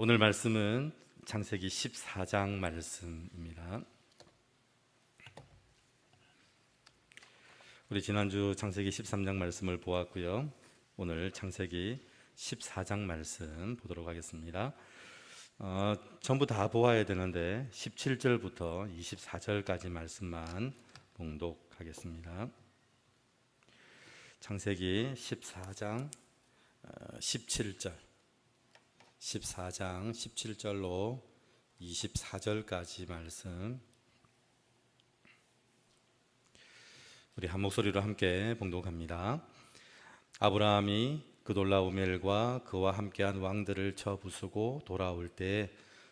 오늘 말씀은 창세기 14장 말씀입니다. 우리 지난주 창세기 13장 말씀을 보았고요. 오늘 창세기 14장 말씀 보도록 하겠습니다. 전부 다 보아야 되는데 17절부터 24절까지 말씀만 봉독하겠습니다. 창세기 14장 17절 14장 17절로 24절까지 말씀 우리 한 목소리로 함께 봉독합니다. 아브라함이 그돌라오멜과 그와 함께한 왕들을 쳐 부수고 돌아올 때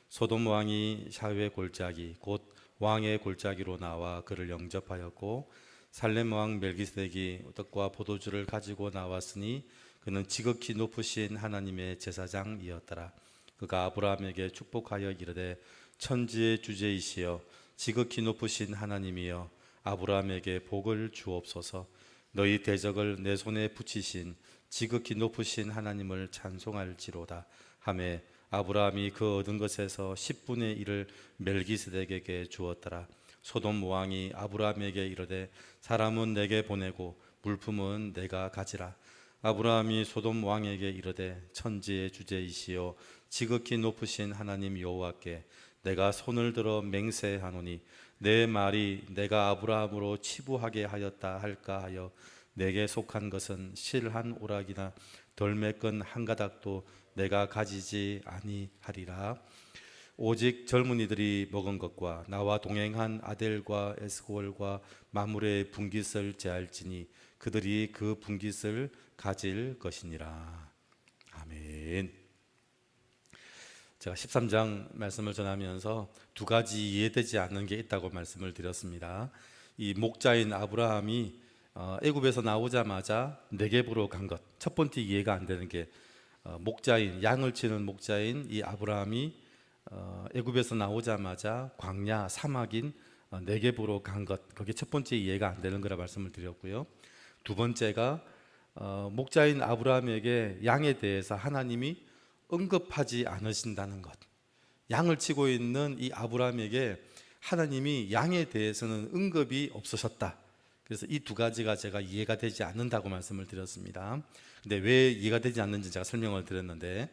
소돔 왕이 샤웨 골짜기 곧 왕의 골짜기로 나와 그를 영접하였고 살렘 왕 멜기세덱이 떡과 포도주를 가지고 나왔으니 그는 지극히 높으신 하나님의 제사장이었더라. 그가 아브라함에게 축복하여 이르되 천지의 주제이시여 지극히 높으신 하나님이여 아브라함에게 복을 주옵소서. 너희 대적을 내 손에 붙이신 지극히 높으신 하나님을 찬송할지로다 하매 아브라함이 그 얻은 것에서 10분의 1을 멜기세덱에게 주었더라. 소돔 왕이 아브라함에게 이르되 사람은 내게 보내고 물품은 내가 가지라. 아브라함이 소돔 왕에게 이르되 천지의 주제이시여 지극히 높으신 하나님 여호와께 내가 손을 들어 맹세하노니 내 말이 내가 아브라함으로 치부하게 하였다 할까 하여 내게 속한 것은 실 한 오락이나 덜매끈 한 가닥도 내가 가지지 아니하리라. 오직 젊은이들이 먹은 것과 나와 동행한 아델과 에스골과 마므레의 분깃을 제할지니 그들이 그 분깃을 가질 것이니라. 아멘. 제가 13장 말씀을 전하면서 두 가지 이해되지 않는 게 있다고 말씀을 드렸습니다. 이 목자인 아브라함이 애굽에서 나오자마자 네겝으로 간 것, 첫 번째 이해가 안 되는 게 목자인 양을 치는 목자인 이 아브라함이 애굽에서 나오자마자 광야 사막인 네겝으로 간 것, 그게 첫 번째 이해가 안 되는 거라 말씀을 드렸고요. 두 번째가 목자인 아브라함에게 양에 대해서 하나님이 언급하지 않으신다는 것. 양을 치고 있는 이 아브라함에게 하나님이 양에 대해서는 언급이 없으셨다. 그래서 이 두 가지가 제가 이해가 되지 않는다고 말씀을 드렸습니다. 근데 왜 이해가 되지 않는지 제가 설명을 드렸는데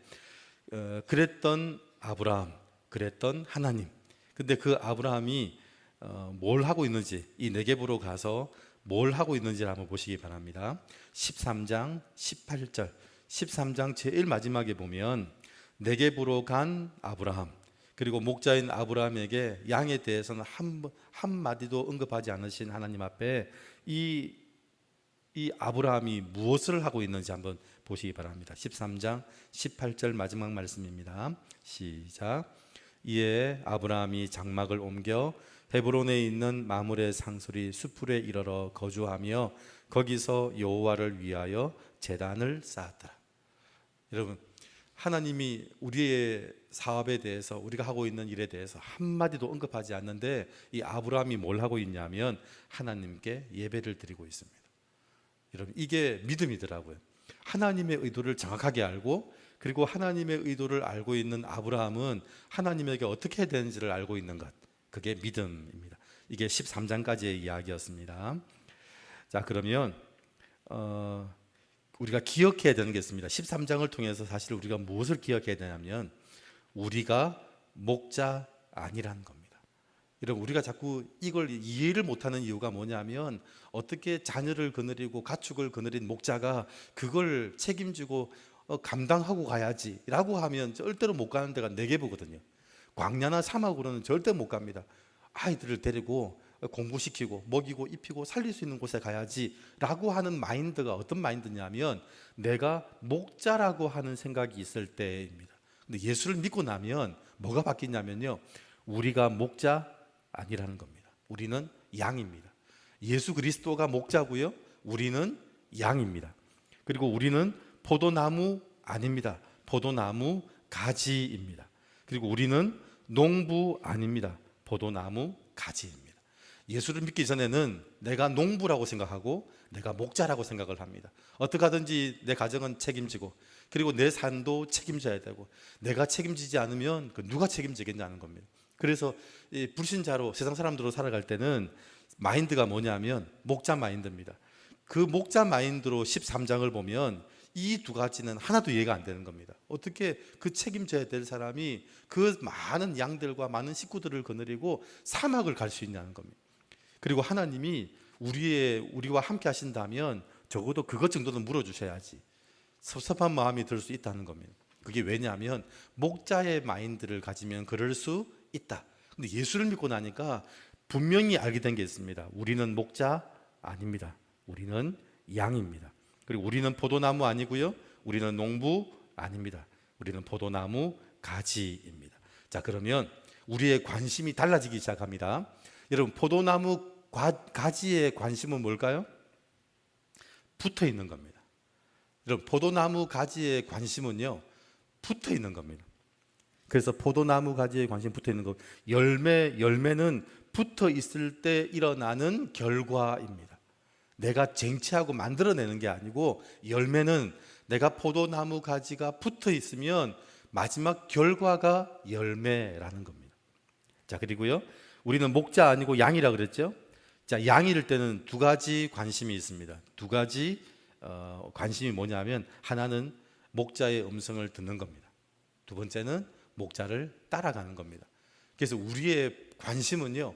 그랬던 아브라함, 그랬던 하나님. 근데 그 아브라함이 뭘 하고 있는지, 이 네겝으로 가서 뭘 하고 있는지를 한번 보시기 바랍니다. 13장 18절 13장 제일 마지막에 보면 네겝으로 간 아브라함, 그리고 목자인 아브라함에게 양에 대해서는 한마디도 언급하지 않으신 하나님 앞에 이 아브라함이 무엇을 하고 있는지 한번 보시기 바랍니다. 13장 18절 마지막 말씀입니다. 시작. 이에 아브라함이 장막을 옮겨 헤브론에 있는 마므레 상수리 수풀에 이르러 거주하며 거기서 여호와를 위하여 제단을 쌓았더라. 여러분, 하나님이 우리의 사업에 대해서, 우리가 하고 있는 일에 대해서 한마디도 언급하지 않는데 이 아브라함이 뭘 하고 있냐면 하나님께 예배를 드리고 있습니다. 여러분, 이게 믿음이더라고요. 하나님의 의도를 정확하게 알고, 그리고 하나님의 의도를 알고 있는 아브라함은 하나님에게 어떻게 해야 되는지를 알고 있는 것, 그게 믿음입니다. 이게 13장까지의 이야기였습니다. 자, 그러면 우리가 기억해야 되는 게 있습니다. 13장을 통해서 사실 우리가 무엇을 기억해야 되냐면 우리가 목자 아니라는 겁니다. 여러분, 우리가 자꾸 이걸 이해를 못하는 이유가 뭐냐면 어떻게 자녀를 거느리고 가축을 거느린 목자가 그걸 책임지고 감당하고 가야지 라고 하면 절대로 못 가는 데가 네겝이거든요. 광야나 사막으로는 절대 못 갑니다. 아이들을 데리고 공부시키고 먹이고 입히고 살릴 수 있는 곳에 가야지 라고 하는 마인드가 어떤 마인드냐면 내가 목자라고 하는 생각이 있을 때입니다. 근데 예수를 믿고 나면 뭐가 바뀌냐면요, 우리가 목자 아니라는 겁니다. 우리는 양입니다. 예수 그리스도가 목자고요, 우리는 양입니다. 그리고 우리는 포도나무 아닙니다. 포도나무 가지입니다. 그리고 우리는 농부 아닙니다. 포도나무 가지입니다. 예수를 믿기 전에는 내가 농부라고 생각하고 내가 목자라고 생각을 합니다. 어떻게 하든지 내 가정은 책임지고 그리고 내 삶도 책임져야 되고, 내가 책임지지 않으면 누가 책임지겠냐는 겁니다. 그래서 이 불신자로 세상 사람들로 살아갈 때는 마인드가 뭐냐면 목자 마인드입니다. 그 목자 마인드로 13장을 보면 이 두 가지는 하나도 이해가 안 되는 겁니다. 어떻게 그 책임져야 될 사람이 그 많은 양들과 많은 식구들을 거느리고 사막을 갈 수 있냐는 겁니다. 그리고 하나님이 우리와 함께 하신다면 적어도 그것 정도는 물어주셔야지 섭섭한 마음이 들 수 있다는 겁니다. 그게 왜냐하면 목자의 마인드를 가지면 그럴 수 있다. 근데 예수를 믿고 나니까 분명히 알게 된 게 있습니다. 우리는 목자 아닙니다. 우리는 양입니다. 그리고 우리는 포도나무 아니고요, 우리는 농부 아닙니다. 우리는 포도나무 가지입니다. 자, 그러면 우리의 관심이 달라지기 시작합니다. 여러분, 포도나무 가지의 관심은 뭘까요? 붙어 있는 겁니다. 여러분, 포도나무 가지의 관심은요, 붙어 있는 겁니다. 그래서 포도나무 가지에 관심이 붙어 있는 것, 열매는 붙어 있을 때 일어나는 결과입니다. 내가 쟁취하고 만들어내는 게 아니고, 열매는 내가 포도나무 가지가 붙어 있으면 마지막 결과가 열매라는 겁니다. 자, 그리고요, 우리는 목자 아니고 양이라 그랬죠. 자, 양일 때는 두 가지 관심이 있습니다. 두 가지 관심이 뭐냐면, 하나는 목자의 음성을 듣는 겁니다. 두 번째는 목자를 따라가는 겁니다. 그래서 우리의 관심은요,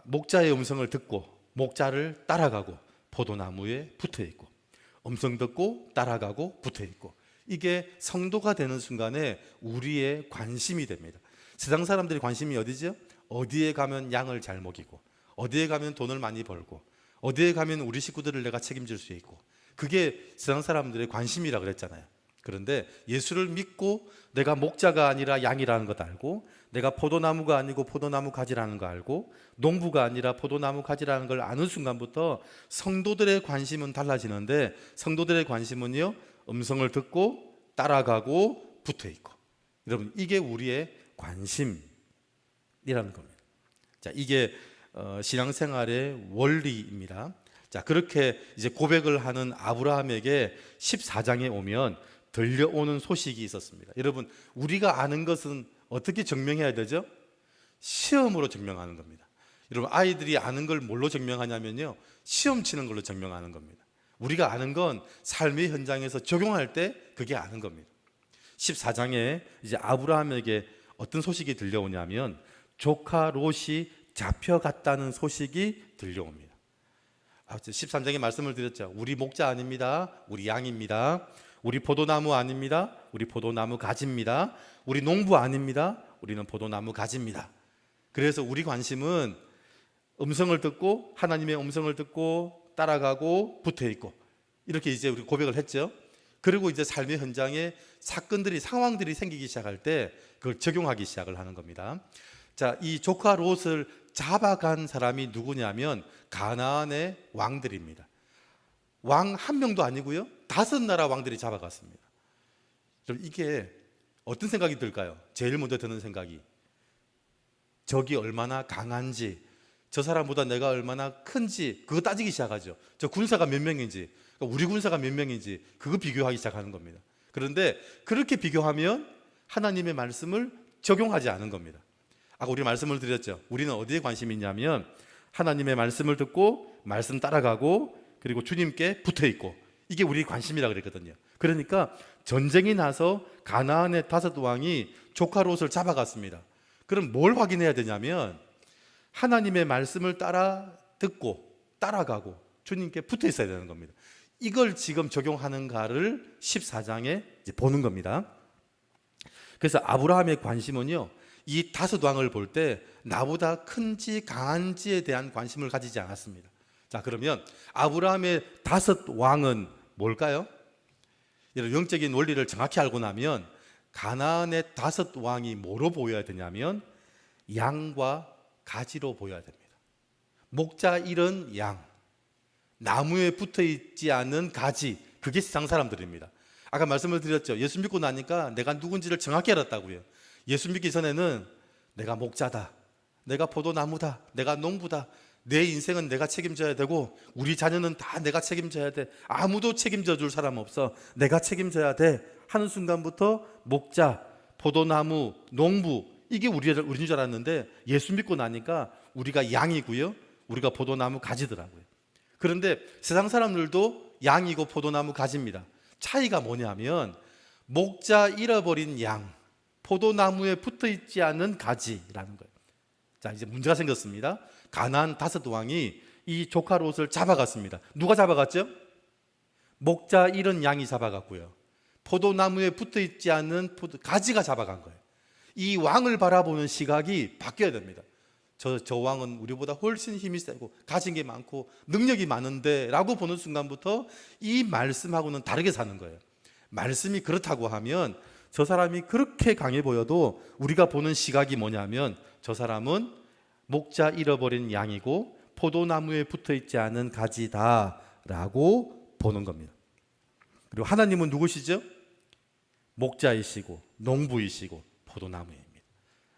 목자의 음성을 듣고 목자를 따라가고 포도나무에 붙어 있고, 음성 듣고 따라가고 붙어 있고, 이게 성도가 되는 순간에 우리의 관심이 됩니다. 세상 사람들의 관심이 어디죠? 어디에 가면 양을 잘 먹이고, 어디에 가면 돈을 많이 벌고, 어디에 가면 우리 식구들을 내가 책임질 수 있고, 그게 세상 사람들의 관심이라 그랬잖아요. 그런데 예수를 믿고 내가 목자가 아니라 양이라는 것 알고, 내가 포도나무가 아니고 포도나무 가지라는 거 알고, 농부가 아니라 포도나무 가지라는 걸 아는 순간부터 성도들의 관심은 달라지는데, 성도들의 관심은요, 음성을 듣고 따라가고 붙어 있고. 여러분, 이게 우리의 관심이라는 겁니다. 자, 이게 신앙생활의 원리입니다. 자, 그렇게 이제 고백을 하는 아브라함에게 14장에 오면 들려오는 소식이 있었습니다. 여러분, 우리가 아는 것은 어떻게 증명해야 되죠? 시험으로 증명하는 겁니다. 여러분, 아이들이 아는 걸 뭘로 증명하냐면요, 시험 치는 걸로 증명하는 겁니다. 우리가 아는 건 삶의 현장에서 적용할 때 그게 아는 겁니다. 14장에 이제 아브라함에게 어떤 소식이 들려오냐면, 조카 롯이 잡혀갔다는 소식이 들려옵니다. 13장에 말씀을 드렸죠. 우리 목자 아닙니다. 우리 양입니다. 우리 포도나무 아닙니다. 우리 포도나무 가지입니다. 우리 농부 아닙니다. 우리는 포도나무 가지입니다. 그래서 우리 관심은 음성을 듣고, 하나님의 음성을 듣고 따라가고 붙어 있고, 이렇게 이제 우리 고백을 했죠. 그리고 이제 삶의 현장에 사건들이, 상황들이 생기기 시작할 때 그걸 적용하기 시작을 하는 겁니다. 자, 이 조카 롯을 잡아간 사람이 누구냐면 가나안의 왕들입니다. 왕 한 명도 아니고요, 5나라 왕들이 잡아갔습니다. 이게 어떤 생각이 들까요? 제일 먼저 드는 생각이, 적이 얼마나 강한지, 저 사람보다 내가 얼마나 큰지 그거 따지기 시작하죠. 저 군사가 몇 명인지, 우리 군사가 몇 명인지 그거 비교하기 시작하는 겁니다. 그런데 그렇게 비교하면 하나님의 말씀을 적용하지 않은 겁니다. 아까 우리 말씀을 드렸죠. 우리는 어디에 관심이 있냐면 하나님의 말씀을 듣고 말씀 따라가고, 그리고 주님께 붙어 있고, 이게 우리 관심이라 그랬거든요. 그러니까 전쟁이 나서 가나안의 5왕이 조카 롯을 잡아갔습니다. 그럼 뭘 확인해야 되냐면 하나님의 말씀을 따라 듣고 따라가고 주님께 붙어 있어야 되는 겁니다. 이걸 지금 적용하는가를 14장에 이제 보는 겁니다. 그래서 아브라함의 관심은요, 이 5왕을 볼 때 나보다 큰지 강한지에 대한 관심을 가지지 않았습니다. 자, 그러면 아브라함의 5왕은 뭘까요? 여러분, 영적인 원리를 정확히 알고 나면 가나안의 5왕이 뭐로 보여야 되냐면 양과 가지로 보여야 됩니다. 목자 일은 양, 나무에 붙어 있지 않은 가지, 그게 세상 사람들입니다. 아까 말씀을 드렸죠. 예수 믿고 나니까 내가 누군지를 정확히 알았다고요. 예수 믿기 전에는 내가 목자다, 내가 포도나무다, 내가 농부다, 내 인생은 내가 책임져야 되고 우리 자녀는 다 내가 책임져야 돼. 아무도 책임져 줄 사람 없어. 내가 책임져야 돼 하는 순간부터 목자, 포도나무, 농부 이게 우리인 줄 알았는데 예수 믿고 나니까 우리가 양이고요, 우리가 포도나무 가지더라고요. 그런데 세상 사람들도 양이고 포도나무 가지입니다. 차이가 뭐냐면 목자 잃어버린 양, 포도나무에 붙어있지 않은 가지라는 거예요. 자, 이제 문제가 생겼습니다. 가나안 5왕이 이 조카 롯을 잡아갔습니다. 누가 잡아갔죠? 목자 잃은 양이 잡아갔고요, 포도나무에 붙어있지 않은 가지가 잡아간 거예요. 이 왕을 바라보는 시각이 바뀌어야 됩니다. 저 왕은 우리보다 훨씬 힘이 세고 가진 게 많고 능력이 많은데 라고 보는 순간부터 이 말씀하고는 다르게 사는 거예요. 말씀이 그렇다고 하면 저 사람이 그렇게 강해 보여도 우리가 보는 시각이 뭐냐면 저 사람은 목자 잃어버린 양이고 포도나무에 붙어있지 않은 가지다 라고 보는 겁니다. 그리고 하나님은 누구시죠? 목자이시고 농부이시고 포도나무입니다.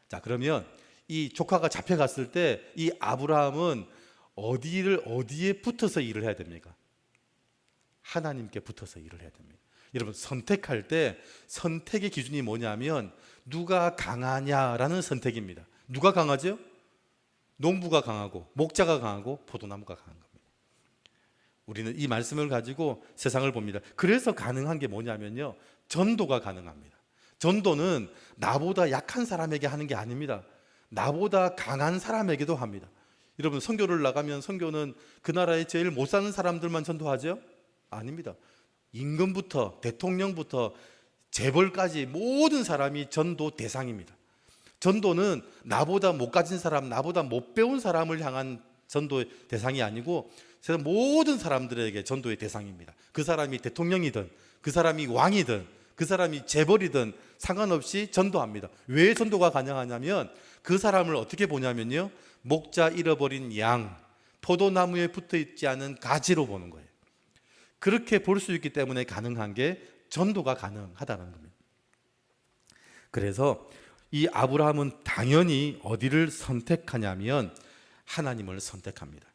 자, 그러면 이 조카가 잡혀갔을 때 이 아브라함은 어디에 붙어서 일을 해야 됩니까? 하나님께 붙어서 일을 해야 됩니다. 여러분, 선택할 때 선택의 기준이 뭐냐면 누가 강하냐라는 선택입니다. 누가 강하죠? 농부가 강하고 목자가 강하고 포도나무가 강한 겁니다. 우리는 이 말씀을 가지고 세상을 봅니다. 그래서 가능한 게 뭐냐면요, 전도가 가능합니다. 전도는 나보다 약한 사람에게 하는 게 아닙니다. 나보다 강한 사람에게도 합니다. 여러분, 선교를 나가면 선교는 그 나라에 제일 못 사는 사람들만 전도하죠? 아닙니다. 임금부터 대통령부터 재벌까지 모든 사람이 전도 대상입니다. 전도는 나보다 못 가진 사람, 나보다 못 배운 사람을 향한 전도의 대상이 아니고 세상 모든 사람들에게 전도의 대상입니다. 그 사람이 대통령이든 그 사람이 왕이든 그 사람이 재벌이든 상관없이 전도합니다. 왜 전도가 가능하냐면 그 사람을 어떻게 보냐면요, 목자 잃어버린 양, 포도나무에 붙어있지 않은 가지로 보는 거예요. 그렇게 볼 수 있기 때문에 가능한 게 전도가 가능하다는 겁니다. 그래서 이 아브라함은 당연히 어디를 선택하냐면 하나님을 선택합니다.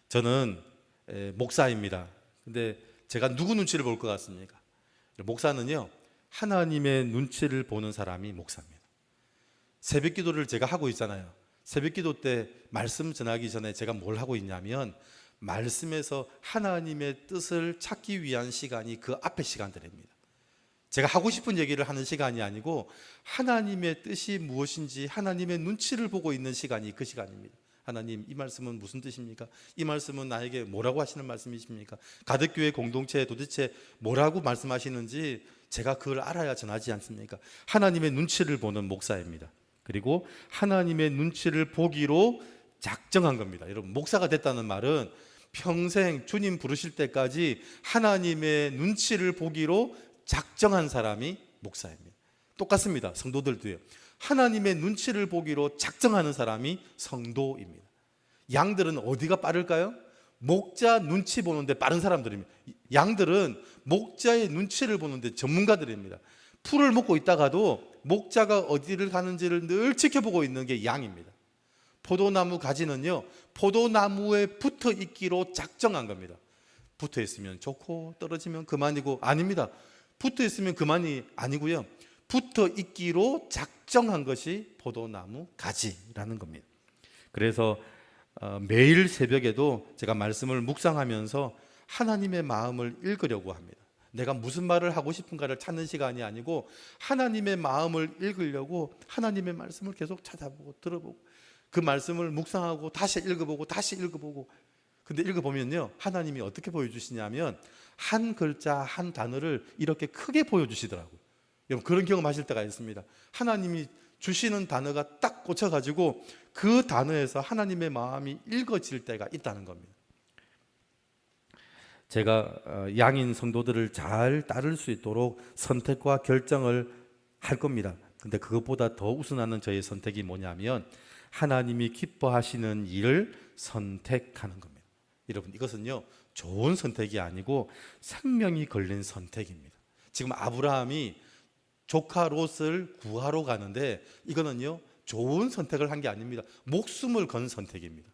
저는 목사입니다. 근데 제가 누구 눈치를 볼 것 같습니까? 목사는요, 하나님의 눈치를 보는 사람이 목사입니다. 새벽 기도를 제가 하고 있잖아요. 새벽 기도 때 말씀 전하기 전에 제가 뭘 하고 있냐면 말씀에서 하나님의 뜻을 찾기 위한 시간이 그 앞에 시간들입니다. 제가 하고 싶은 얘기를 하는 시간이 아니고 하나님의 뜻이 무엇인지 하나님의 눈치를 보고 있는 시간이 그 시간입니다. 하나님, 이 말씀은 무슨 뜻입니까? 이 말씀은 나에게 뭐라고 하시는 말씀이십니까? 가덕교회 공동체에 도대체 뭐라고 말씀하시는지 제가 그걸 알아야 전하지 않습니까? 하나님의 눈치를 보는 목사입니다. 그리고 하나님의 눈치를 보기로 작정한 겁니다. 여러분, 목사가 됐다는 말은 평생 주님 부르실 때까지 하나님의 눈치를 보기로 작정한 사람이 목사입니다. 똑같습니다. 성도들도요. 하나님의 눈치를 보기로 작정하는 사람이 성도입니다. 양들은 어디가 빠를까요? 목자 눈치 보는데 빠른 사람들입니다. 양들은 목자의 눈치를 보는데 전문가들입니다. 풀을 먹고 있다가도 목자가 어디를 가는지를 늘 지켜보고 있는 게 양입니다. 포도나무 가지는요, 포도나무에 붙어 있기로 작정한 겁니다. 붙어 있으면 좋고 떨어지면 그만이고, 아닙니다. 붙어 있으면 그만이 아니고요, 붙어 있기로 작정한 것이 포도나무 가지라는 겁니다. 그래서 매일 새벽에도 제가 말씀을 묵상하면서 하나님의 마음을 읽으려고 합니다. 내가 무슨 말을 하고 싶은가를 찾는 시간이 아니고 하나님의 마음을 읽으려고 하나님의 말씀을 계속 찾아보고 들어보고 그 말씀을 묵상하고 다시 읽어보고 다시 읽어보고. 근데 읽어보면요, 하나님이 어떻게 보여주시냐면 한 글자 한 단어를 이렇게 크게 보여주시더라고요. 여러분, 그런 경험하실 때가 있습니다. 하나님이 주시는 단어가 딱 꽂혀가지고 그 단어에서 하나님의 마음이 읽어질 때가 있다는 겁니다. 제가 양인 성도들을 잘 따를 수 있도록 선택과 결정을 할 겁니다. 근데 그것보다 더 우선하는 저의 선택이 뭐냐면 하나님이 기뻐하시는 일을 선택하는 겁니다. 여러분, 이것은요, 좋은 선택이 아니고 생명이 걸린 선택입니다. 지금 아브라함이 조카 롯을 구하러 가는데 이거는요, 좋은 선택을 한 게 아닙니다. 목숨을 건 선택입니다.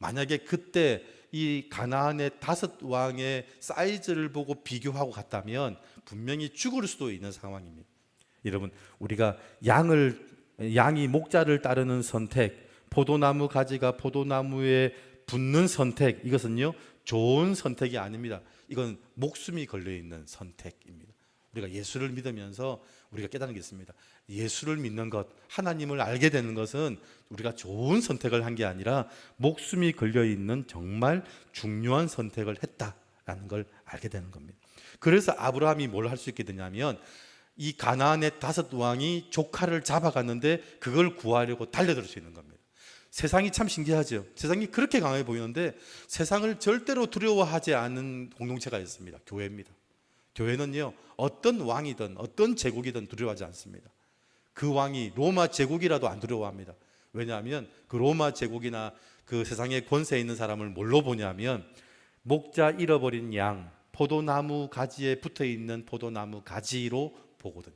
만약에 그때 이 가나안의 5왕의 사이즈를 보고 비교하고 갔다면 분명히 죽을 수도 있는 상황입니다. 여러분, 우리가 양이 목자를 따르는 선택, 포도나무 가지가 포도나무에 붙는 선택, 이것은요 좋은 선택이 아닙니다. 이건 목숨이 걸려 있는 선택입니다. 우리가 예수를 믿으면서 우리가 깨닫는 게 있습니다. 예수를 믿는 것, 하나님을 알게 되는 것은 우리가 좋은 선택을 한 게 아니라 목숨이 걸려 있는 정말 중요한 선택을 했다라는 걸 알게 되는 겁니다. 그래서 아브라함이 뭘 할 수 있게 되냐면, 이 가나안의 5왕이 조카를 잡아갔는데 그걸 구하려고 달려들 수 있는 겁니다. 세상이 참 신기하죠. 세상이 그렇게 강해 보이는데 세상을 절대로 두려워하지 않는 공동체가 있습니다. 교회입니다. 교회는요, 어떤 왕이든 어떤 제국이든 두려워하지 않습니다. 그 왕이 로마 제국이라도 안 두려워합니다. 왜냐하면 그 로마 제국이나 그 세상에 권세 있는 사람을 뭘로 보냐면, 목자 잃어버린 양, 포도나무 가지에 붙어있는 포도나무 가지로 보거든요.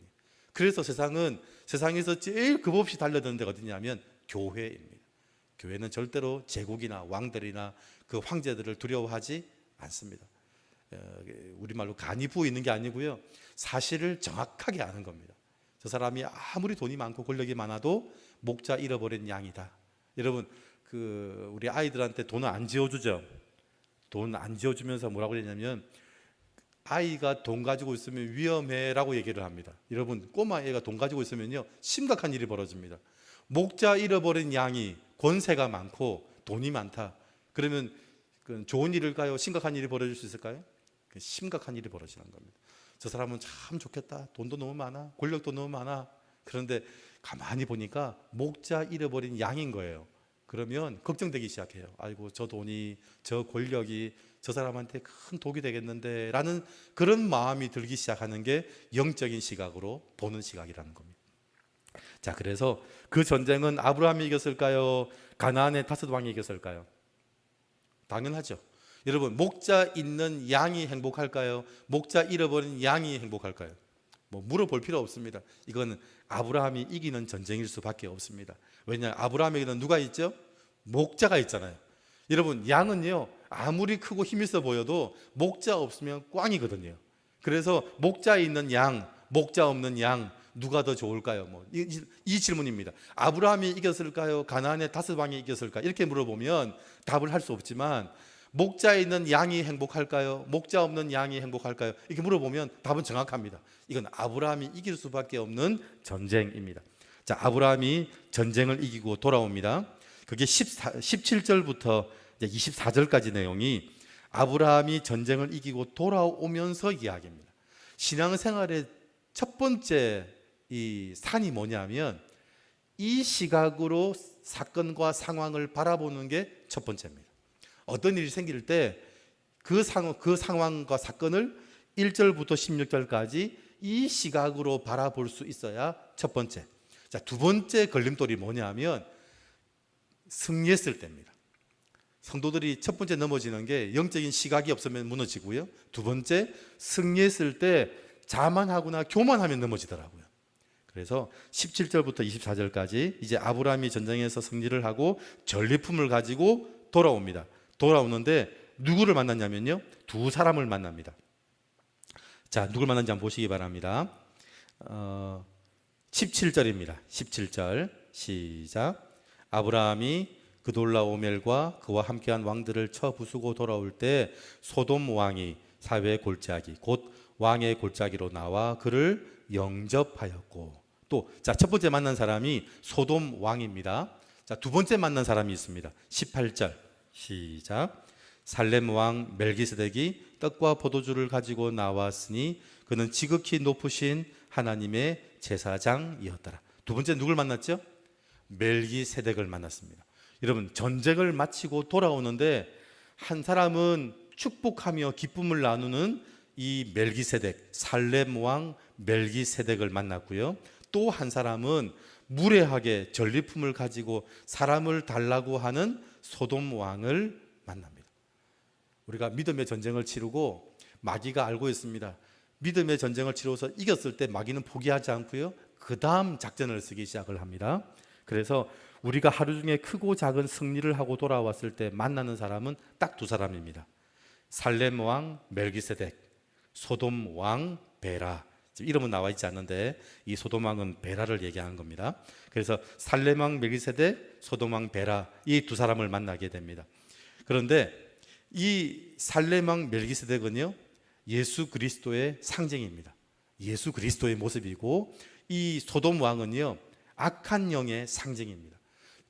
그래서 세상은 세상에서 제일 겁없이 달려드는 데가 어디냐면 교회입니다. 교회는 절대로 제국이나 왕들이나 그 황제들을 두려워하지 않습니다. 우리말로 간이 부어 있는 게 아니고요, 사실을 정확하게 아는 겁니다. 저 사람이 아무리 돈이 많고 권력이 많아도 목자 잃어버린 양이다. 여러분, 우리 아이들한테 돈을 안 지어주죠. 돈 안 지어주면서 뭐라고 그러냐면, 아이가 돈 가지고 있으면 위험해라고 얘기를 합니다. 여러분, 꼬마 애가 돈 가지고 있으면요 심각한 일이 벌어집니다. 목자 잃어버린 양이 권세가 많고 돈이 많다. 그러면 좋은 일일까요? 심각한 일이 벌어질 수 있을까요? 심각한 일이 벌어지는 겁니다. 저 사람은 참 좋겠다. 돈도 너무 많아. 권력도 너무 많아. 그런데 가만히 보니까 목자 잃어버린 양인 거예요. 그러면 걱정되기 시작해요. 아이고, 저 돈이, 저 권력이 저 사람한테 큰 독이 되겠는데 라는 그런 마음이 들기 시작하는 게 영적인 시각으로 보는 시각이라는 겁니다. 자, 그래서 그 전쟁은 아브라함이 이겼을까요? 가나안의 5왕이 이겼을까요? 당연하죠. 여러분, 목자 있는 양이 행복할까요? 목자 잃어버린 양이 행복할까요? 물어볼 필요 없습니다. 이건 아브라함이 이기는 전쟁일 수밖에 없습니다. 왜냐, 아브라함에게는 누가 있죠? 목자가 있잖아요. 여러분, 양은요 아무리 크고 힘 있어 보여도 목자 없으면 꽝이거든요. 그래서 목자 있는 양, 목자 없는 양, 누가 더 좋을까요? 이 질문입니다. 아브라함이 이겼을까요? 가나안의 5왕이 이겼을까요? 이렇게 물어보면 답을 할 수 없지만, 목자 있는 양이 행복할까요? 목자 없는 양이 행복할까요? 이렇게 물어보면 답은 정확합니다. 이건 아브라함이 이길 수밖에 없는 전쟁입니다. 자, 아브라함이 전쟁을 이기고 돌아옵니다. 그게 17절부터 24절까지 내용이 아브라함이 전쟁을 이기고 돌아오면서 이야기입니다. 신앙생활의 첫 번째 이 산이 뭐냐면, 이 시각으로 사건과 상황을 바라보는 게 첫 번째입니다. 어떤 일이 생길 때 그 상황과 사건을 1절부터 16절까지 이 시각으로 바라볼 수 있어야 첫 번째. 자, 두 번째 걸림돌이 뭐냐면 승리했을 때입니다. 성도들이 첫 번째 넘어지는 게 영적인 시각이 없으면 무너지고요, 두 번째 승리했을 때 자만하거나 교만하면 넘어지더라고요. 그래서 17절부터 24절까지 이제 아브라함이 전쟁에서 승리를 하고 전리품을 가지고 돌아옵니다. 돌아오는데 누구를 만났냐면요, 두 사람을 만납니다. 자, 누굴 만났는지 한번 보시기 바랍니다. 17절입니다. 17절 시작. 아브라함이 그돌라오멜과 그와 함께한 왕들을 쳐 부수고 돌아올 때 소돔 왕이 사회의 골짜기 곧 왕의 골짜기로 나와 그를 영접하였고, 또 첫 번째 만난 사람이 소돔 왕입니다. 자, 두 번째 만난 사람이 있습니다. 18절 시작. 살렘 왕 멜기세덱이 떡과 포도주를 가지고 나왔으니 그는 지극히 높으신 하나님의 제사장이었더라. 두 번째 누굴 만났죠? 멜기세덱을 만났습니다. 여러분, 전쟁을 마치고 돌아오는데 한 사람은 축복하며 기쁨을 나누는 이 멜기세덱, 살렘 왕 멜기세덱을 만났고요, 또 한 사람은 무례하게 전리품을 가지고 사람을 달라고 하는 소돔 왕을 만납니다. 우리가 믿음의 전쟁을 치르고 마귀가 알고 있습니다. 믿음의 전쟁을 치러서 이겼을 때 마귀는 포기하지 않고요, 그 다음 작전을 쓰기 시작을 합니다. 그래서 우리가 하루 중에 크고 작은 승리를 하고 돌아왔을 때 만나는 사람은 딱 두 사람입니다. 살렘 왕 멜기세덱, 소돔 왕 베라. 이름은 나와 있지 않는데 이 소돔 왕은 베라를 얘기하는 겁니다. 그래서 살렘 왕 멜기세덱, 소돔 왕 베라, 이 두 사람을 만나게 됩니다. 그런데 이 살렘 왕 멜기세덱은요, 예수 그리스도의 상징입니다. 예수 그리스도의 모습이고, 이 소돔 왕은요, 악한 영의 상징입니다.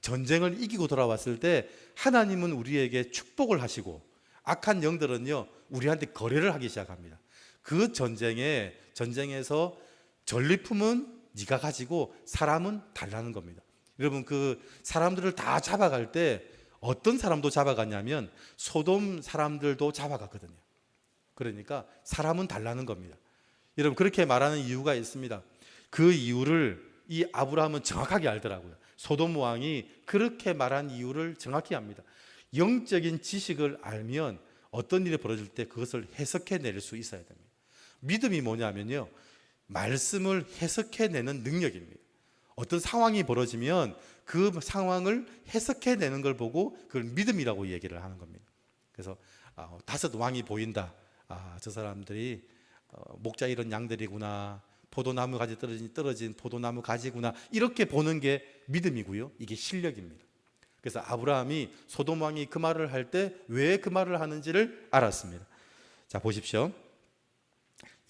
전쟁을 이기고 돌아왔을 때 하나님은 우리에게 축복을 하시고, 악한 영들은요 우리한테 거래를 하기 시작합니다. 그 전쟁에서 전리품은 네가 가지고 사람은 달라는 겁니다. 여러분, 그 사람들을 다 잡아갈 때 어떤 사람도 잡아갔냐면 소돔 사람들도 잡아갔거든요. 그러니까 사람은 달라는 겁니다. 여러분, 그렇게 말하는 이유가 있습니다. 그 이유를 이 아브라함은 정확하게 알더라고요. 소돔 왕이 그렇게 말한 이유를 정확히 압니다. 영적인 지식을 알면 어떤 일이 벌어질 때 그것을 해석해낼 수 있어야 됩니다. 믿음이 뭐냐면요, 말씀을 해석해내는 능력입니다. 어떤 상황이 벌어지면 그 상황을 해석해내는 걸 보고 그걸 믿음이라고 얘기를 하는 겁니다. 그래서 다섯 왕이 보인다. 저 사람들이 목자 이런 양들이구나, 포도나무 가지 떨어진 포도나무 가지구나, 이렇게 보는 게 믿음이고요, 이게 실력입니다. 그래서 아브라함이 소돔 왕이 그 말을 할 때 왜 그 말을 하는지를 알았습니다. 자, 보십시오.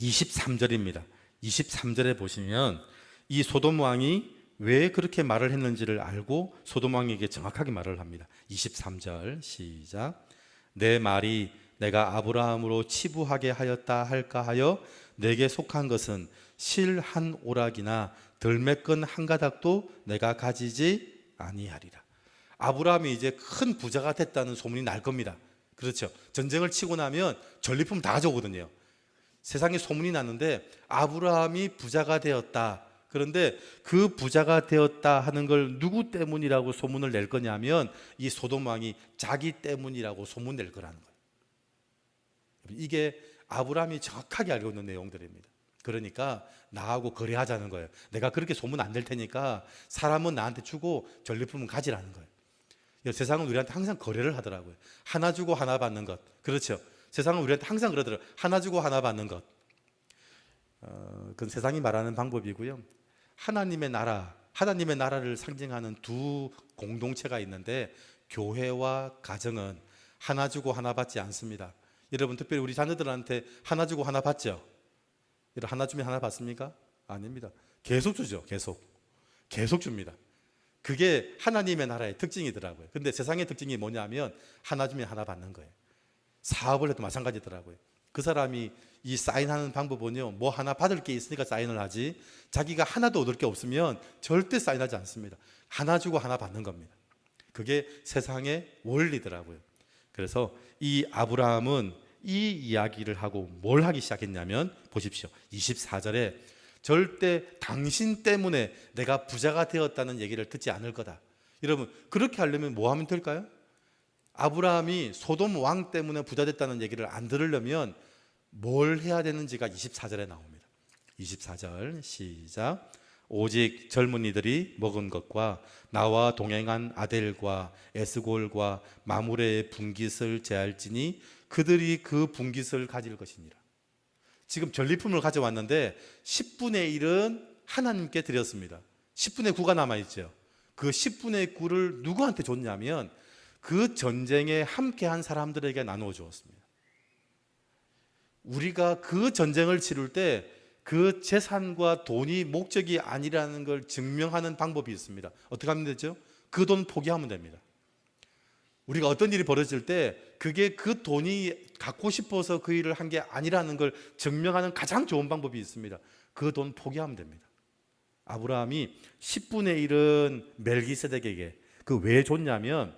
23절입니다. 23절에 보시면 이 소돔 왕이 왜 그렇게 말을 했는지를 알고 소돔 왕에게 정확하게 말을 합니다. 23절 시작. 내 말이 내가 아브라함으로 치부하게 하였다 할까 하여 내게 속한 것은 실 한 오락이나 들매끈 한 가닥도 내가 가지지 아니하리라. 아브라함이 이제 큰 부자가 됐다는 소문이 날 겁니다. 그렇죠. 전쟁을 치고 나면 전리품 다 가져오거든요. 세상에 소문이 났는데 아브라함이 부자가 되었다. 그런데 그 부자가 되었다 하는 걸 누구 때문이라고 소문을 낼 거냐면 이 소돔 왕이 자기 때문이라고 소문 낼 거라는 거예요. 이게 아브라함이 정확하게 알고 있는 내용들입니다. 그러니까 나하고 거래하자는 거예요. 내가 그렇게 소문 안 낼 테니까 사람은 나한테 주고 전리품은 가지라는 거예요. 세상은 우리한테 항상 거래를 하더라고요. 하나 주고 하나 받는 것. 그렇죠. 세상은 우리한테 항상 그러더라고요. 하나 주고 하나 받는 것. 그건 세상이 말하는 방법이고요. 하나님의 나라를 상징하는 두 공동체가 있는데 교회와 가정은 하나 주고 하나 받지 않습니다. 여러분, 특별히 우리 자녀들한테 하나 주고 하나 받죠? 하나 주면 하나 받습니까? 아닙니다. 계속 주죠. 계속 줍니다. 그게 하나님의 나라의 특징이더라고요. 근데 세상의 특징이 뭐냐면 하나 주면 하나 받는 거예요. 사업을 해도 마찬가지더라고요. 그 사람이 이 사인하는 방법은요, 뭐 하나 받을 게 있으니까 사인을 하지, 자기가 하나도 얻을 게 없으면 절대 사인하지 않습니다. 하나 주고 하나 받는 겁니다. 그게 세상의 원리더라고요. 그래서 이 아브라함은 이 이야기를 하고 뭘 하기 시작했냐면 보십시오. 24절에 절대 당신 때문에 내가 부자가 되었다는 얘기를 듣지 않을 거다. 여러분, 그렇게 하려면 뭐 하면 될까요? 아브라함이 소돔 왕 때문에 부자 됐다는 얘기를 안 들으려면 뭘 해야 되는지가 24절에 나옵니다. 24절 시작. 오직 젊은이들이 먹은 것과 나와 동행한 아델과 에스골과 마므레의 분깃을 제할지니 그들이 그 분깃을 가질 것이니라. 지금 전리품을 가져왔는데 10분의 1은 하나님께 드렸습니다. 10분의 9가 남아있죠. 그 10분의 9를 누구한테 줬냐면 그 전쟁에 함께한 사람들에게 나누어 주었습니다. 우리가 그 전쟁을 치를 때 그 재산과 돈이 목적이 아니라는 걸 증명하는 방법이 있습니다. 어떻게 하면 되죠? 그 돈 포기하면 됩니다. 우리가 어떤 일이 벌어질 때 그게 그 돈이 갖고 싶어서 그 일을 한 게 아니라는 걸 증명하는 가장 좋은 방법이 있습니다. 그 돈 포기하면 됩니다. 아브라함이 10분의 1은 멜기세덱에게 그 왜 줬냐면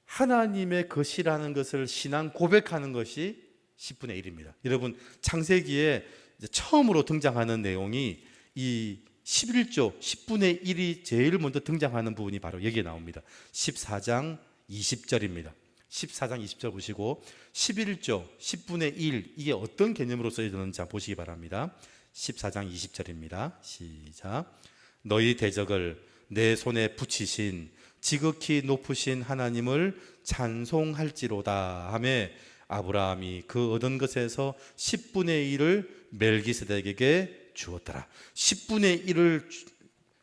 하나님의 것이라는 것을 신앙 고백하는 것이 10분의 1입니다. 여러분, 창세기에 처음으로 등장하는 내용이 이 11조 10분의 1이 제일 먼저 등장하는 부분이 바로 여기에 나옵니다. 14장 20절입니다. 14장 20절 보시고 11조 10분의 1 이게 어떤 개념으로 써있는지 보시기 바랍니다. 14장 20절입니다. 시작. 너희 대적을 내 손에 붙이신 지극히 높으신 하나님을 찬송할지로다 하며 아브라함이 그 얻은 것에서 10분의 1을 멜기세덱에게 주었더라. 10분의 1을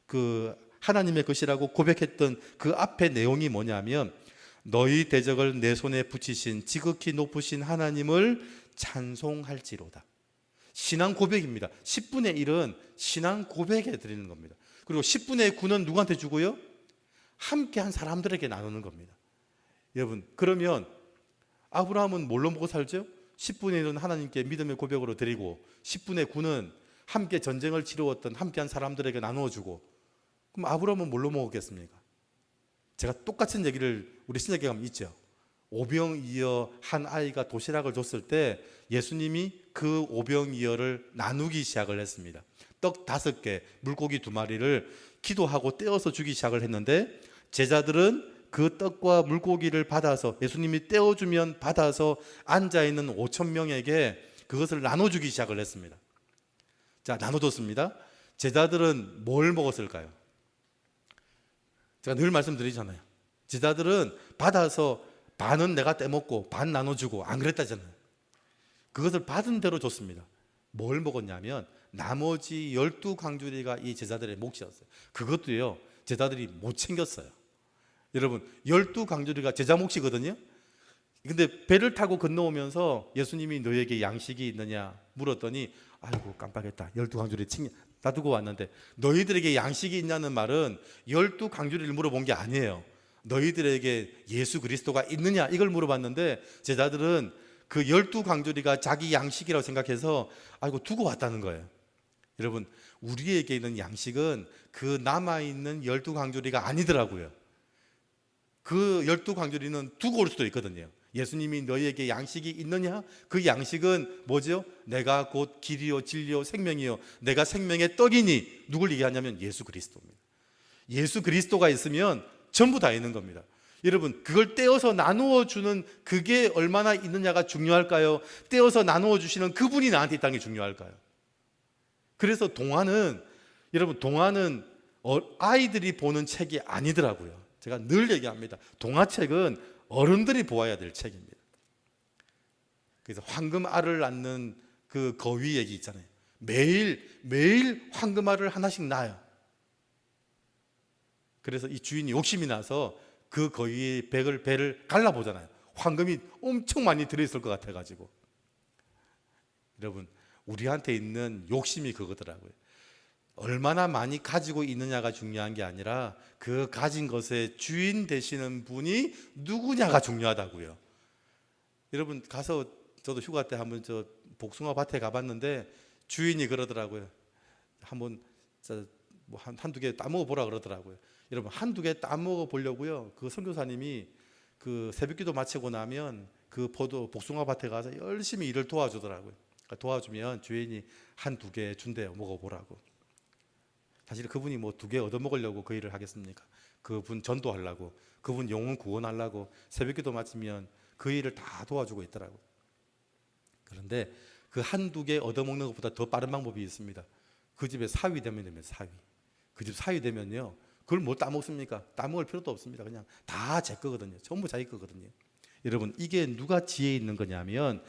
그 하나님의 것이라고 고백했던 그 앞에 내용이 뭐냐면 너희 대적을 내 손에 붙이신 지극히 높으신 하나님을 찬송할지로다. 신앙 고백입니다. 10분의 1은 신앙 고백에 드리는 겁니다. 그리고 10분의 9는 누구한테 주고요? 함께한 사람들에게 나누는 겁니다. 여러분, 그러면 아브라함은 뭘로 먹고 살죠? 10분의 1은 하나님께 믿음의 고백으로 드리고 10분의 9는 함께 전쟁을 치루었던 함께한 사람들에게 나누어주고, 그럼 아브라함은 뭘로 먹었겠습니까? 제가 똑같은 얘기를 우리 신약에 가면 있죠. 오병이어 한 아이가 도시락을 줬을 때 예수님이 그 오병이어를 나누기 시작을 했습니다. 떡 5개, 물고기 2마리를 기도하고 떼어서 주기 시작을 했는데 제자들은 그 떡과 물고기를 받아서 예수님이 떼어주면 받아서 앉아있는 5천 명에게 그것을 나눠주기 시작을 했습니다. 자, 나눠줬습니다. 제자들은 뭘 먹었을까요? 제가 늘 말씀드리잖아요. 제자들은 받아서 반은 내가 떼먹고 반 나눠주고 안 그랬다잖아요. 그것을 받은 대로 줬습니다. 뭘 먹었냐면 나머지 12강주리가 이 제자들의 몫이었어요. 그것도요, 제자들이 못 챙겼어요. 여러분, 12강주리가 제자 몫이거든요. 근데 배를 타고 건너오면서 예수님이 너에게 양식이 있느냐 물었더니 아이고 깜빡했다. 12강주리 놔두고 왔는데, 너희들에게 양식이 있냐는 말은 12강주리를 물어본 게 아니에요. 너희들에게 예수 그리스도가 있느냐 이걸 물어봤는데 제자들은 그 12강주리가 자기 양식이라고 생각해서 아이고 두고 왔다는 거예요. 여러분, 우리에게 있는 양식은 그 남아있는 12강주리가 아니더라고요. 그 12강주리는 두고 올 수도 있거든요. 예수님이 너희에게 양식이 있느냐? 그 양식은 뭐죠? 내가 곧 길이요 진리요 생명이요 내가 생명의 떡이니, 누굴 얘기하냐면 예수 그리스도입니다. 예수 그리스도가 있으면 전부 다 있는 겁니다. 여러분, 그걸 떼어서 나누어 주는 그게 얼마나 있느냐가 중요할까요? 떼어서 나누어 주시는 그분이 나한테 있다는 게 중요할까요? 그래서 동화는, 여러분, 동화는 아이들이 보는 책이 아니더라고요. 제가 늘 얘기합니다. 동화책은 어른들이 보아야 될 책입니다. 그래서 황금알을 낳는 그 거위 얘기 있잖아요. 매일 황금알을 하나씩 낳아요. 그래서 이 주인이 욕심이 나서 그 거위의 배를 갈라보잖아요. 황금이 엄청 많이 들어있을 것 같아가지고. 여러분, 우리한테 있는 욕심이 그거더라고요. 얼마나 많이 가지고 있느냐가 중요한 게 아니라 그 가진 것의 주인 되시는 분이 누구냐가 중요하다고요. 여러분, 가서 저도 휴가 때 한번 저 복숭아 밭에 가봤는데 주인이 그러더라고요. 한번 뭐 한두 개 따먹어 보라 그러더라고요. 여러분, 한두 개 따먹어 보려고요. 그 선교사님이 그 새벽기도 마치고 나면 그 복숭아 밭에 가서 열심히 일을 도와주더라고요. 도와주면 주인이 한두 개 준대요. 먹어보라고. 사실 그분이 뭐 2개 얻어먹으려고 그 일을 하겠습니까? 그분 전도하려고, 그분 영혼 구원하려고 새벽기도 마치면 그 일을 다 도와주고 있더라고요. 그런데 그 한두 개 얻어먹는 것보다 더 빠른 방법이 있습니다. 그 집에 사위 되면 됩니다. 사위. 그 집 사위 되면요, 그걸 뭐 따먹습니까? 따먹을 필요도 없습니다. 그냥 다 제 거거든요. 전부 자기 거거든요. 여러분, 이게 누가 지혜 있는 거냐면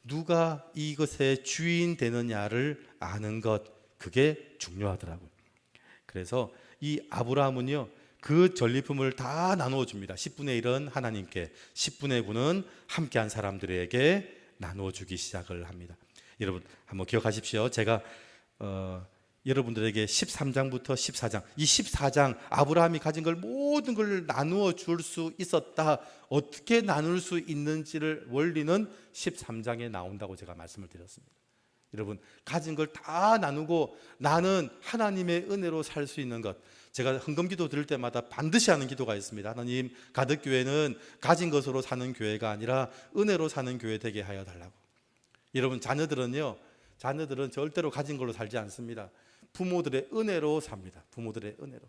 누가 이것의 주인 되느냐를 아는 것, 그게 중요하더라고요. 그래서 이 아브라함은요, 그 전리품을 다 나누어 줍니다. 10분의 1은 하나님께, 10분의 9는 함께한 사람들에게 나누어 주기 시작을 합니다. 여러분, 한번 기억하십시오. 제가 여러분들에게 13장부터 14장, 이 14장 아브라함이 가진 걸 모든 걸 나누어 줄 수 있었다, 어떻게 나눌 수 있는지를 원리는 13장에 나온다고 제가 말씀을 드렸습니다. 여러분, 가진 걸 다 나누고 나는 하나님의 은혜로 살 수 있는 것, 제가 헌금기도 드릴 때마다 반드시 하는 기도가 있습니다. 하나님, 가덕교회는 가진 것으로 사는 교회가 아니라 은혜로 사는 교회 되게 하여 달라고. 여러분, 자녀들은 절대로 가진 걸로 살지 않습니다. 부모들의 은혜로 삽니다. 부모들의 은혜로.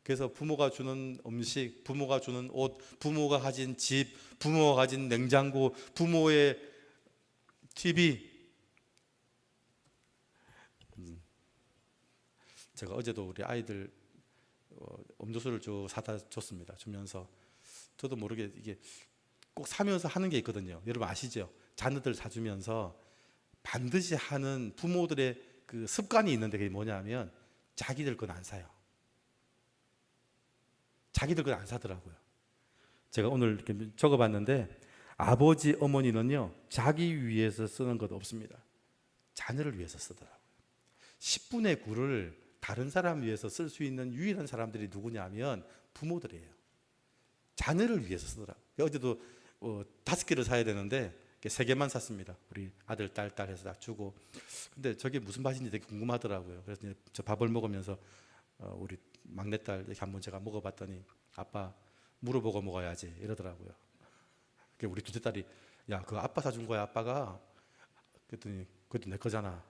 그래서 부모가 주는 음식, 부모가 주는 옷, 부모가 가진 집, 부모가 가진 냉장고, 부모의 TV, 제가 어제도 우리 아이들 음료수를 쭉 사다 줬습니다. 주면서 저도 모르게 이게 꼭 사면서 하는 게 있거든요. 여러분 아시죠? 자녀들 사주면서 반드시 하는 부모들의 그 습관이 있는데 그게 뭐냐면 자기들 건 안 사요. 자기들 건 안 사더라고요. 제가 오늘 이렇게 적어봤는데 아버지 어머니는요 자기 위해서 쓰는 것 없습니다. 자녀를 위해서 쓰더라고요. 10분의 9를 다른 사람 위해서 쓸 수 있는 유일한 사람들이 누구냐면 부모들이에요. 자녀를 위해서 쓰더라고요. 어제도 5개를 사야 되는데 3개만 샀습니다. 우리 아들, 딸 해서 다 주고. 근데 저게 무슨 맛인지 되게 궁금하더라고요. 그래서 저 밥을 먹으면서 우리 막내딸 이렇게 한번 제가 먹어봤더니 아빠 물어보고 먹어야지 이러더라고요. 우리 둘째 딸이 야 그거 아빠 사준 거야 아빠가. 그랬더니 그것도 내 거잖아.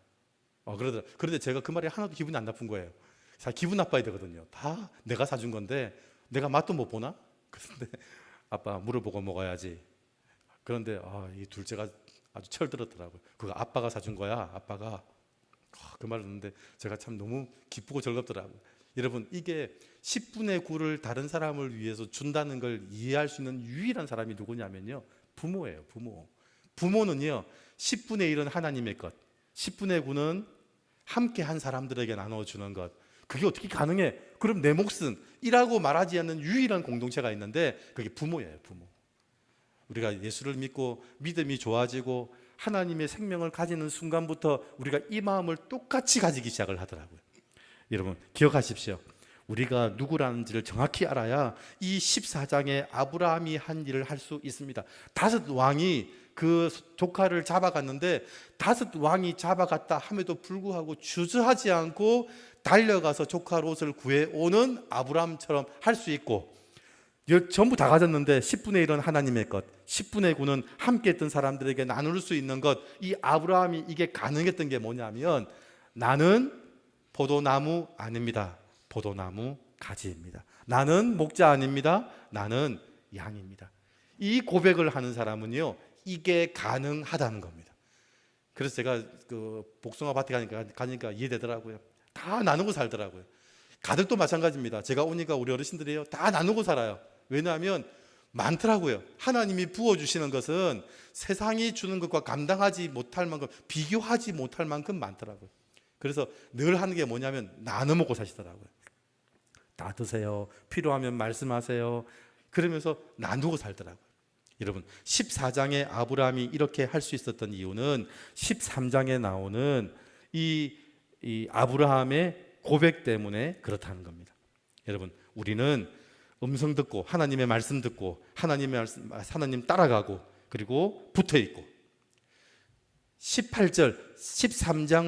그러더라. 그런데 제가 그 말이 하나도 기분이 안 나쁜 거예요. 사실 기분 나빠야 되거든요. 다 내가 사준 건데 내가 맛도 못 보나? 그런데 아빠 물어보고 먹어야지. 그런데 이 둘째가 아주 철들었더라고요. 그거 아빠가 사준 거야 아빠가. 그 말을 듣는데 제가 참 너무 기쁘고 즐겁더라고요. 여러분 이게 10분의 9를 다른 사람을 위해서 준다는 걸 이해할 수 있는 유일한 사람이 누구냐면요 부모예요. 부모는요 10분의 1은 하나님의 것, 10분의 9는 함께 한 사람들에게 나눠주는 것. 그게 어떻게 가능해? 그럼 내 몫은 이라고 말하지 않는 유일한 공동체가 있는데 그게 부모예요. 부모. 우리가 예수를 믿고 믿음이 좋아지고 하나님의 생명을 가지는 순간부터 우리가 이 마음을 똑같이 가지기 시작을 하더라고요. 여러분 기억하십시오. 우리가 누구라는지를 정확히 알아야 이 14장에 아브라함이 한 일을 할 수 있습니다. 5 왕이 그 조카를 잡아갔는데 5 왕이 잡아갔다 함에도 불구하고 주저하지 않고 달려가서 조카 롯을 구해오는 아브라함처럼 할 수 있고, 전부 다 가졌는데 10분의 1은 하나님의 것, 10분의 9는 함께 했던 사람들에게 나눌 수 있는 것. 이 아브라함이 이게 가능했던 게 뭐냐면 나는 포도나무 아닙니다. 포도나무 가지입니다. 나는 목자 아닙니다. 나는 양입니다. 이 고백을 하는 사람은요 이게 가능하다는 겁니다. 그래서 제가 그 복숭아 밭에 가니까 이해되더라고요. 다 나누고 살더라고요. 가족도 마찬가지입니다. 제가 오니까 우리 어르신들이요 다 나누고 살아요. 왜냐하면 많더라고요. 하나님이 부어주시는 것은 세상이 주는 것과 감당하지 못할 만큼, 비교하지 못할 만큼 많더라고요. 그래서 늘 하는 게 뭐냐면 나눠 먹고 사시더라고요. 다 드세요. 필요하면 말씀하세요. 그러면서 나누고 살더라고요. 여러분 14장에 아브라함이 이렇게 할 수 있었던 이유는 13장에 나오는 이 아브라함의 고백 때문에 그렇다는 겁니다. 여러분 우리는 음성 듣고 하나님의 말씀 듣고 하나님 따라가고 그리고 붙어 있고, 13장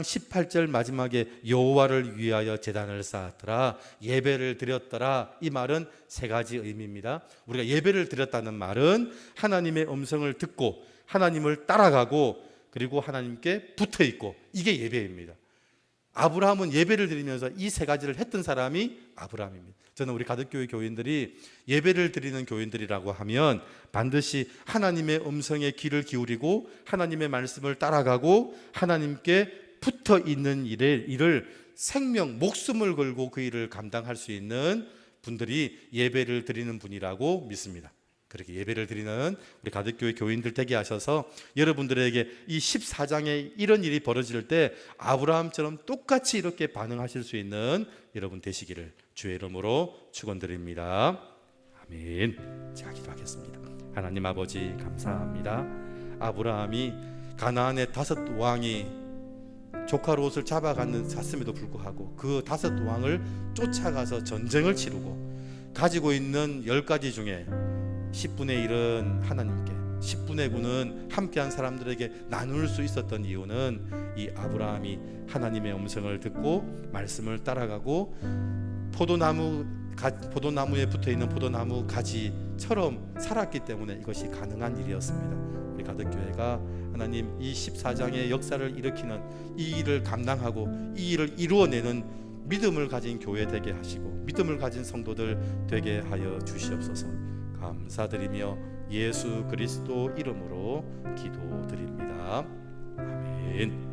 18절 마지막에 여호와를 위하여 제단을 쌓았더라, 예배를 드렸더라. 이 말은 3가지 의미입니다. 우리가 예배를 드렸다는 말은 하나님의 음성을 듣고 하나님을 따라가고 그리고 하나님께 붙어 있고, 이게 예배입니다. 아브라함은 예배를 드리면서 이 3가지를 했던 사람이 아브라함입니다. 저는 우리 가덕교회 교인들이 예배를 드리는 교인들이라고 하면 반드시 하나님의 음성에 귀를 기울이고 하나님의 말씀을 따라가고 하나님께 붙어 있는 일을 생명, 목숨을 걸고 그 일을 감당할 수 있는 분들이 예배를 드리는 분이라고 믿습니다. 그렇게 예배를 드리는 우리 가덕교회 교인들 되게 하셔서 여러분들에게 이 14장에 이런 일이 벌어질 때 아브라함처럼 똑같이 이렇게 반응하실 수 있는 여러분 되시기를 주의 이름으로 축원드립니다. 아멘. 자, 기도하겠습니다. 하나님 아버지 감사합니다. 아브라함이 가나안의 5 왕이 조카 롯을 잡았음에도 불구하고 그 5 왕을 쫓아가서 전쟁을 치르고 가지고 있는 10가지 중에 10분의 1은 하나님께, 10분의 9는 함께한 사람들에게 나눌 수 있었던 이유는 이 아브라함이 하나님의 음성을 듣고 말씀을 따라가고 포도나무에 붙어있는 포도나무 가지처럼 살았기 때문에 이것이 가능한 일이었습니다. 우리 가덕교회가 하나님 이 14장의 역사를 일으키는 이 일을 감당하고 이 일을 이루어내는 믿음을 가진 교회 되게 하시고 믿음을 가진 성도들 되게 하여 주시옵소서. 감사드리며 예수 그리스도 이름으로 기도드립니다. 아멘.